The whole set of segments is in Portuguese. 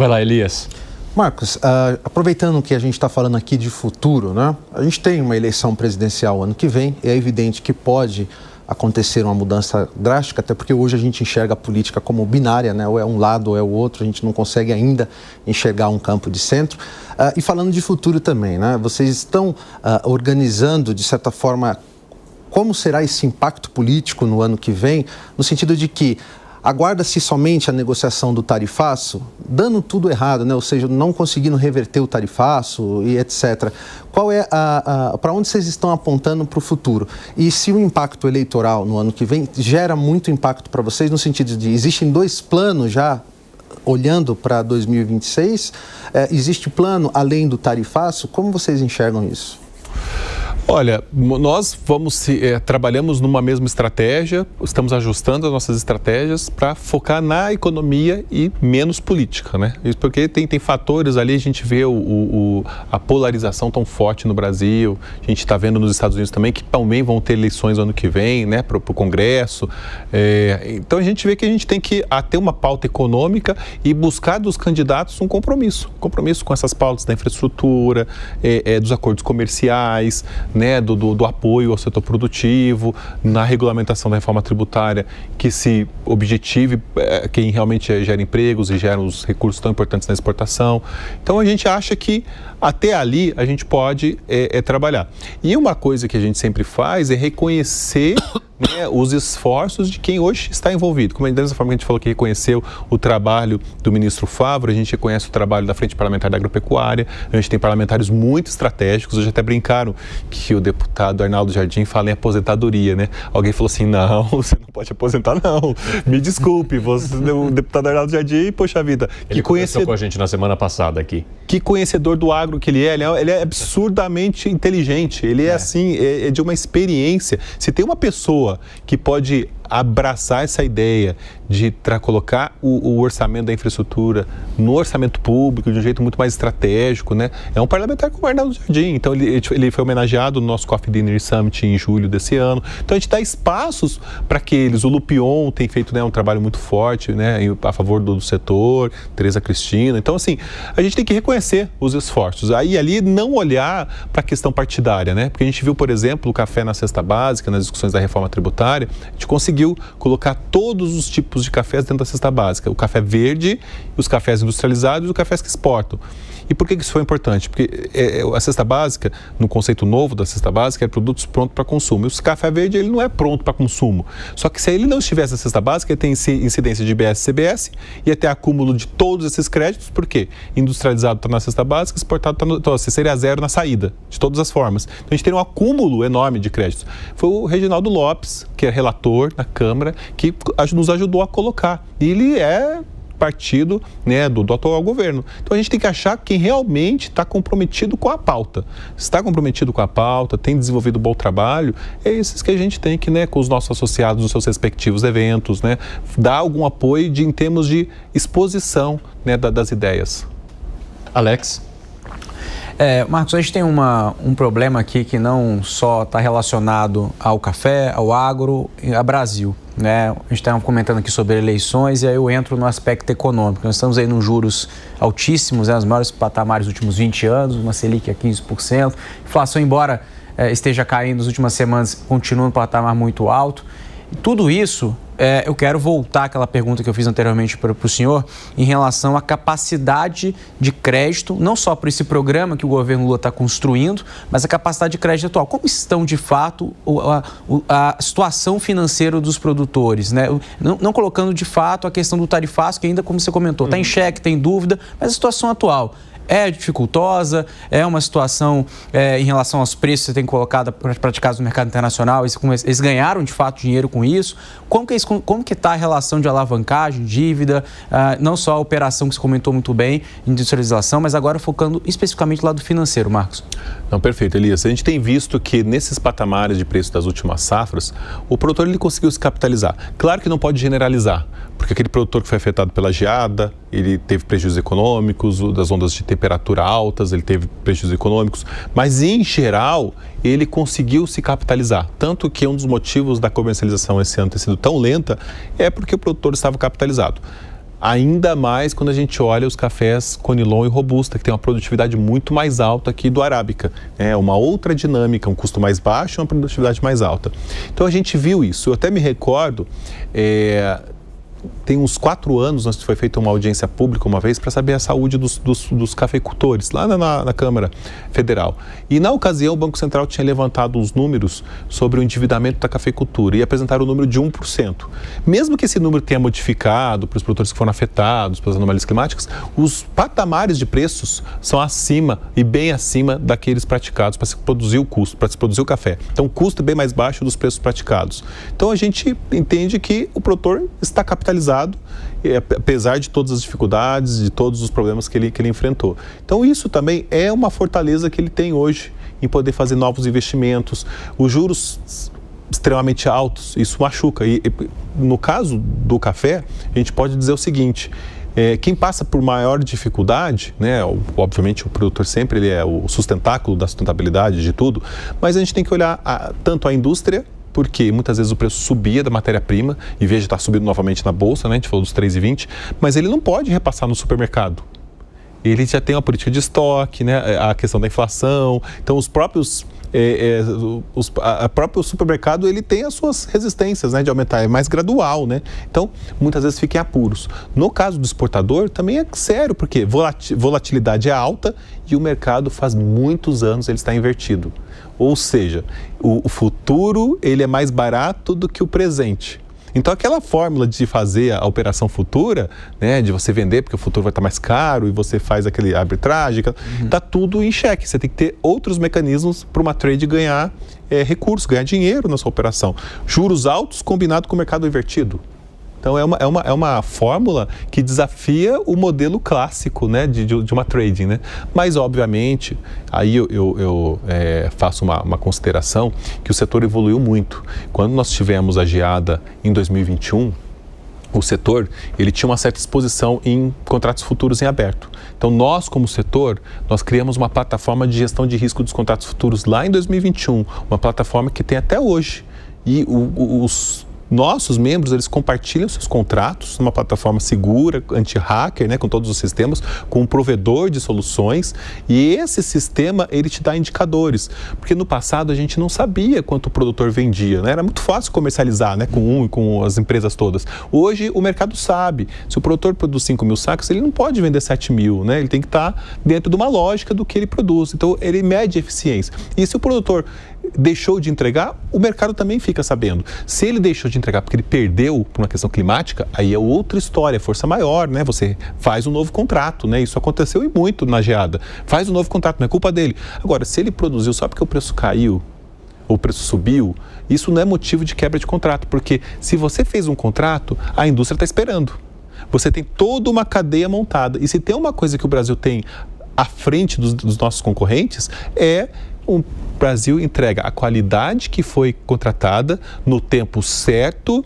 Vai lá, Elias. Marcos, aproveitando que a gente está falando aqui de futuro, né? A gente tem uma eleição presidencial ano que vem e é evidente que pode acontecer uma mudança drástica, até porque hoje a gente enxerga a política como binária, né? Ou é um lado ou é o outro, a gente não consegue ainda enxergar um campo de centro. E falando de futuro também, né? Vocês estão organizando, de certa forma, como será esse impacto político no ano que vem, no sentido de que aguarda-se somente a negociação do tarifaço, dando tudo errado, né? Ou seja, não conseguindo reverter o tarifaço e etc. Qual é para onde vocês estão apontando para o futuro? E se o impacto eleitoral no ano que vem gera muito impacto para vocês, no sentido de existem dois planos já olhando para 2026? Existe plano além do tarifaço? Como vocês enxergam isso? Olha, nós trabalhamos numa mesma estratégia, estamos ajustando as nossas estratégias para focar na economia e menos política, né? Isso porque tem fatores ali, a gente vê a polarização tão forte no Brasil, a gente está vendo nos Estados Unidos também, que também vão ter eleições ano que vem, né, para o Congresso. Então a gente vê que a gente tem que ter uma pauta econômica e buscar dos candidatos um compromisso com essas pautas da infraestrutura, dos acordos comerciais, né, do apoio ao setor produtivo, na regulamentação da reforma tributária, que se objetive quem realmente gera empregos e gera os recursos tão importantes na exportação. Então a gente acha que até ali a gente pode trabalhar. E uma coisa que a gente sempre faz é reconhecer, né, os esforços de quem hoje está envolvido. Como da mesma forma que a gente falou que reconheceu o trabalho do ministro Favro, a gente reconhece o trabalho da Frente Parlamentar da Agropecuária, a gente tem parlamentares muito estratégicos. Hoje até brincaram que o deputado Arnaldo Jardim fala em aposentadoria, né? Alguém falou assim, não, você não pode aposentar não, me desculpe, o deputado Arnaldo Jardim, poxa vida. Ele conversou com a gente na semana passada aqui. Que conhecedor do agro que ele é absurdamente inteligente, ele é assim, é de uma experiência. Se tem uma pessoa que pode abraçar essa ideia de colocar o orçamento da infraestrutura no orçamento público de um jeito muito mais estratégico, né? É um parlamentar como o Arnaldo Jardim. Então ele foi homenageado no nosso Coffee Dinner Summit em julho desse ano. Então a gente dá espaços para que eles, o Lupion tem feito, né, um trabalho muito forte, né, a favor do setor, Tereza Cristina. Então assim, a gente tem que reconhecer os esforços. Aí ali não olhar para a questão partidária, né? Porque a gente viu, por exemplo, o café na cesta básica, nas discussões da reforma tributária, a gente conseguiu colocar todos os tipos de cafés dentro da cesta básica. O café verde, os cafés industrializados e os cafés que exportam. E por que isso foi importante? Porque a cesta básica, no conceito novo da cesta básica, é produtos prontos para consumo. E o café verde, ele não é pronto para consumo. Só que se ele não estivesse na cesta básica, ele tem incidência de IBS e CBS, ia ter acúmulo de todos esses créditos. Por quê? Industrializado está na cesta básica, exportado está então, seria zero na saída, de todas as formas. Então a gente tem um acúmulo enorme de créditos. Foi o Reginaldo Lopes, que é relator na Câmara, que nos ajudou a colocar. E ele é partido, né, do atual governo. Então a gente tem que achar quem realmente está comprometido com a pauta. Se está comprometido com a pauta, tem desenvolvido um bom trabalho, é esses que a gente tem que, né, com os nossos associados nos seus respectivos eventos, né, dar algum apoio em termos de exposição, né, das ideias. Alex? Marcos, a gente tem um problema aqui que não só está relacionado ao café, ao agro e ao Brasil, né? A gente está comentando aqui sobre eleições e aí eu entro no aspecto econômico. Nós estamos aí nos juros altíssimos, né? Os maiores patamares dos últimos 20 anos, uma Selic a 15%. Inflação, embora esteja caindo nas últimas semanas, continua no patamar muito alto. E tudo isso, eu quero voltar àquela pergunta que eu fiz anteriormente para o senhor em relação à capacidade de crédito, não só por esse programa que o governo Lula está construindo, mas a capacidade de crédito atual. Como estão, de fato, a situação financeira dos produtores, né? Não colocando, de fato, a questão do tarifaço, que ainda, como você comentou, está em xeque, tem dúvida, mas a situação atual é dificultosa, é uma situação em relação aos preços que você tem colocado praticados no mercado internacional, eles ganharam de fato dinheiro com isso. Como que está a relação de alavancagem, dívida, não só a operação que você comentou muito bem, industrialização, mas agora focando especificamente no lado financeiro, Marcos? Não, perfeito, Elias. A gente tem visto que nesses patamares de preço das últimas safras, o produtor ele conseguiu se capitalizar. Claro que não pode generalizar, porque aquele produtor que foi afetado pela geada, ele teve prejuízos econômicos, das ondas de temperatura altas, ele teve prejuízos econômicos, mas em geral ele conseguiu se capitalizar. Tanto que um dos motivos da comercialização esse ano ter sido tão lenta é porque o produtor estava capitalizado. Ainda mais quando a gente olha os cafés Conilon e Robusta, que tem uma produtividade muito mais alta que do Arábica. É uma outra dinâmica, um custo mais baixo e uma produtividade mais alta. Então a gente viu isso. Eu até me recordo, tem uns 4 anos, foi feita uma audiência pública uma vez para saber a saúde dos cafeicultores, lá na Câmara Federal. E na ocasião o Banco Central tinha levantado uns números sobre o endividamento da cafeicultura e apresentaram o número de 1%. Mesmo que esse número tenha modificado para os produtores que foram afetados pelas anomalias climáticas, os patamares de preços são acima e bem acima daqueles praticados para se produzir o custo, para se produzir o café. Então o custo é bem mais baixo dos preços praticados. Então a gente entende que o produtor está capitalizado, apesar de todas as dificuldades, de todos os problemas que ele enfrentou. Então isso também é uma fortaleza que ele tem hoje em poder fazer novos investimentos. Os juros extremamente altos, isso machuca. E no caso do café, a gente pode dizer o seguinte: quem passa por maior dificuldade, né, obviamente o produtor sempre ele é o sustentáculo da sustentabilidade de tudo, mas a gente tem que olhar tanto a indústria, porque muitas vezes o preço subia da matéria-prima, e veja, está subindo novamente na bolsa, né? A gente falou dos 3,20, mas ele não pode repassar no supermercado. Ele já tem uma política de estoque, né? A questão da inflação. Então, os próprios próprio supermercado ele tem as suas resistências, né, de aumentar, é mais gradual, né? Então, muitas vezes fica em apuros. No caso do exportador, também é sério, porque volatilidade é alta e o mercado faz muitos anos ele está invertido. Ou seja, o futuro ele é mais barato do que o presente. Então, aquela fórmula de fazer a operação futura, né, de você vender porque o futuro vai estar mais caro e você faz aquele arbitragem, está tudo em xeque. Você tem que ter outros mecanismos para uma trade ganhar recursos, ganhar dinheiro na sua operação. Juros altos combinado com o mercado invertido. Então, é uma fórmula que desafia o modelo clássico, né, de uma trading, né? Mas, obviamente, aí eu faço uma consideração que o setor evoluiu muito. Quando nós tivemos a geada em 2021, o setor ele tinha uma certa exposição em contratos futuros em aberto. Então, nós, como setor, nós criamos uma plataforma de gestão de risco dos contratos futuros lá em 2021, uma plataforma que tem até hoje. E os nossos membros, eles compartilham seus contratos numa plataforma segura, anti-hacker, né, com todos os sistemas, com um provedor de soluções, e esse sistema, ele te dá indicadores, porque no passado a gente não sabia quanto o produtor vendia, né? Era muito fácil comercializar, né, com e com as empresas todas. Hoje o mercado sabe, se o produtor produz 5 mil sacos, ele não pode vender 7 mil, né? Ele tem que estar dentro de uma lógica do que ele produz, então ele mede eficiência. E se o produtor deixou de entregar, o mercado também fica sabendo. Se ele deixou de entregar porque ele perdeu por uma questão climática, aí é outra história, força maior, né? Você faz um novo contrato, né? Isso aconteceu e muito na geada. Faz um novo contrato, não é culpa dele. Agora, se ele produziu só porque o preço caiu, ou o preço subiu, isso não é motivo de quebra de contrato, porque se você fez um contrato, a indústria está esperando. Você tem toda uma cadeia montada. E se tem uma coisa que o Brasil tem à frente dos nossos concorrentes, o Brasil entrega a qualidade que foi contratada no tempo certo,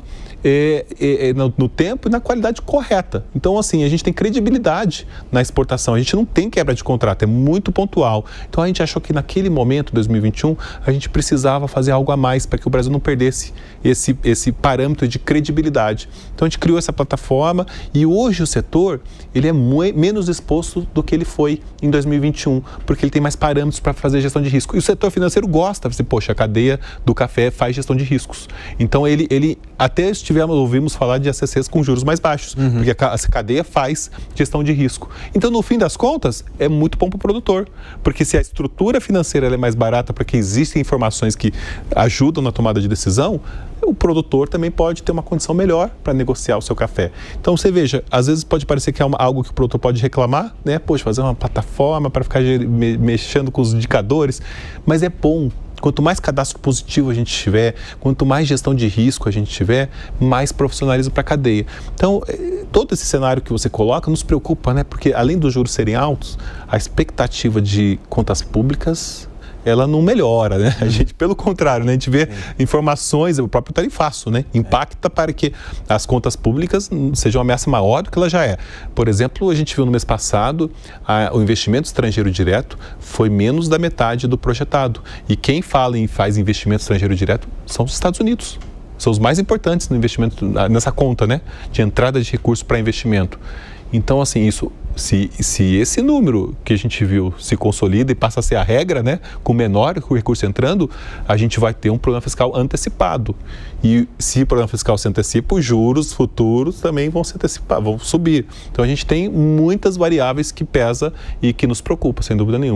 no tempo e na qualidade correta. Então, assim, a gente tem credibilidade na exportação, a gente não tem quebra de contrato, é muito pontual. Então, a gente achou que naquele momento, 2021, a gente precisava fazer algo a mais para que o Brasil não perdesse esse parâmetro de credibilidade. Então, a gente criou essa plataforma e hoje o setor, ele é menos exposto do que ele foi em 2021, porque ele tem mais parâmetros para fazer gestão de risco. E o setor financeiro gosta, poxa, a cadeia do café faz gestão de riscos. Então, ele até ouvimos falar de ACCs com juros mais baixos, porque essa cadeia faz gestão de risco. Então, no fim das contas, é muito bom para o produtor, porque se a estrutura financeira ela é mais barata, porque existem informações que ajudam na tomada de decisão, o produtor também pode ter uma condição melhor para negociar o seu café. Então, você veja, às vezes pode parecer que é algo que o produtor pode reclamar, né? Poxa, fazer uma plataforma para ficar mexendo com os indicadores, mas é bom. Quanto mais cadastro positivo a gente tiver, quanto mais gestão de risco a gente tiver, mais profissionalismo para a cadeia. Então, todo esse cenário que você coloca nos preocupa, né? Porque além dos juros serem altos, a expectativa de contas públicas, ela não melhora, né? A gente, pelo contrário, né? A gente vê informações, o próprio tarifaço, né? Impacta para que as contas públicas sejam uma ameaça maior do que ela já é. Por exemplo, a gente viu no mês passado, o investimento estrangeiro direto foi menos da metade do projetado. E quem fala em faz investimento estrangeiro direto são os Estados Unidos. são os mais importantes no investimento, nessa conta, né, de entrada de recursos para investimento. Então, assim, isso, se esse número que a gente viu se consolida e passa a ser a regra, né, com menor recurso entrando, a gente vai ter um problema fiscal antecipado. E se o problema fiscal se antecipa, os juros futuros também vão se antecipar, vão subir. Então, a gente tem muitas variáveis que pesa e que nos preocupa, sem dúvida nenhuma.